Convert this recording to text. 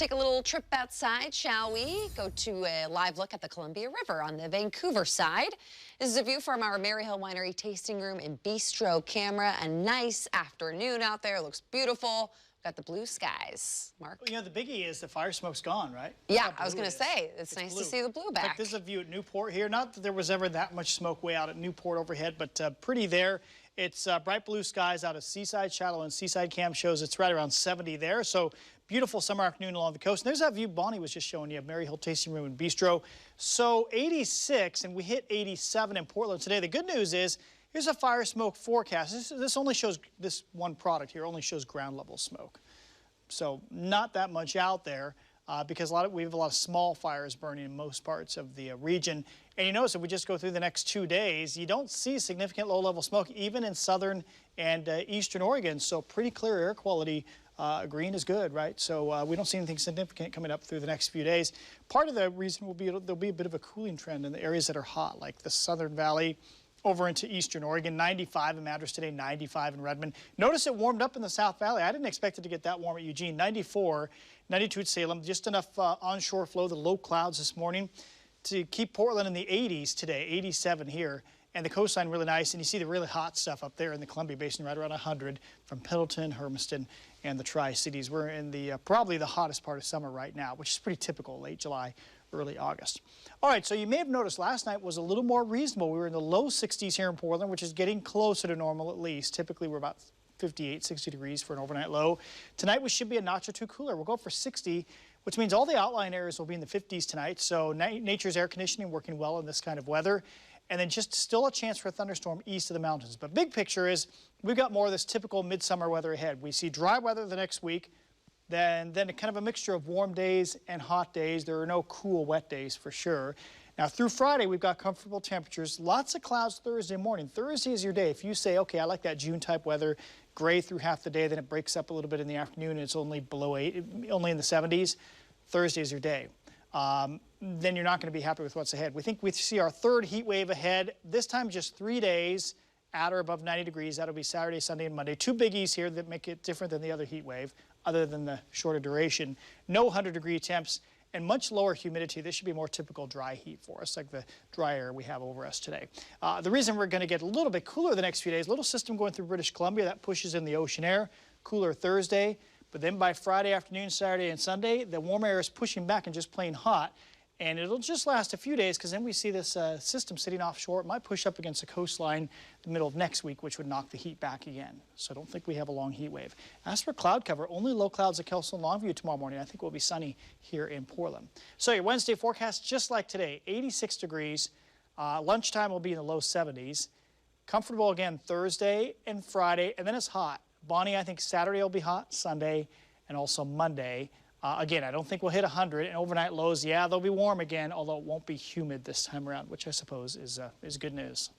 Take a little trip outside, shall we? Go to a live look at the Columbia River on the Vancouver side. This is a view from our Maryhill Winery tasting room and bistro camera. A nice afternoon out there. Looks beautiful. Got the blue skies. Mark? Well, you know, the biggie is the fire smoke's gone, right? Yeah, I was going to say, it's nice to see the blue back. This is a view at Newport here. Not that there was ever that much smoke way out at Newport overhead, but pretty there. It's bright blue skies out of Seaside. Shallow and Seaside Cam shows it's right around 70 there. So beautiful summer afternoon along the coast. And there's that view Bonnie was just showing you, Maryhill Tasting Room and Bistro. So 86, and we hit 87 in Portland today. The good news is, here's a fire smoke forecast. This only shows, this one product here only shows ground level smoke. So not that much out there because we have a lot of small fires burning in most parts of the region. And you notice if we just go through the next 2 days, you don't see significant low-level smoke even in southern and eastern Oregon. So pretty clear air quality. Green is good, right? So we don't see anything significant coming up through the next few days. Part of the reason will be there'll be a bit of a cooling trend in the areas that are hot, like the Southern Valley, over into eastern Oregon. 95 in Madras today, 95 in Redmond. Notice it warmed up in the South Valley. I didn't expect it to get that warm at Eugene. 94, 92 at Salem. Just enough onshore flow, the low clouds this morning to keep Portland in the 80s today, 87 here. And the coastline really nice. And you see the really hot stuff up there in the Columbia Basin, right around 100 from Pendleton, Hermiston, and the Tri-Cities. We're in the probably the hottest part of summer right now, which is pretty typical, late July, early August. All right, so you may have noticed last night was a little more reasonable. We were in the low 60s here in Portland, which is getting closer to normal at least. Typically, we're about 58, 60 degrees for an overnight low. Tonight, we should be a notch or two cooler. We'll go for 60, which means all the outlying areas will be in the 50s tonight. So nature's air conditioning working well in this kind of weather. And then just still a chance for a thunderstorm east of the mountains. But big picture is we've got more of this typical midsummer weather ahead. We see dry weather the next week. Then kind of a mixture of warm days and hot days. There are no cool, wet days for sure. Now, through Friday, we've got comfortable temperatures. Lots of clouds Thursday morning. Thursday is your day. If you say, okay, I like that June-type weather, gray through half the day, then it breaks up a little bit in the afternoon, and it's only below 8, only in the 70s, Thursday is your day. Then you're not going to be happy with what's ahead. We think we see our third heat wave ahead, this time just 3 days at or above 90 degrees. That'll be Saturday, Sunday, and Monday. Two biggies here that make it different than the other heat wave, other than the shorter duration. No 100-degree temps and much lower humidity. This should be more typical dry heat for us, like the dry air we have over us today. The reason we're going to get a little bit cooler the next few days, little system going through British Columbia that pushes in the ocean air, cooler Thursday. But then by Friday afternoon, Saturday, and Sunday, the warm air is pushing back and just plain hot. And it'll just last a few days because then we see this system sitting offshore. It might push up against the coastline the middle of next week, which would knock the heat back again. So I don't think we have a long heat wave. As for cloud cover, only low clouds at Kelso and Longview tomorrow morning. I think it will be sunny here in Portland. So your Wednesday forecast, just like today, 86 degrees. Lunchtime will be in the low 70s. Comfortable again Thursday and Friday, and then it's hot. Bonnie, I think Saturday will be hot, Sunday, and also Monday. Again, I don't think we'll hit 100, and overnight lows, yeah, they'll be warm again, although it won't be humid this time around, which I suppose is good news.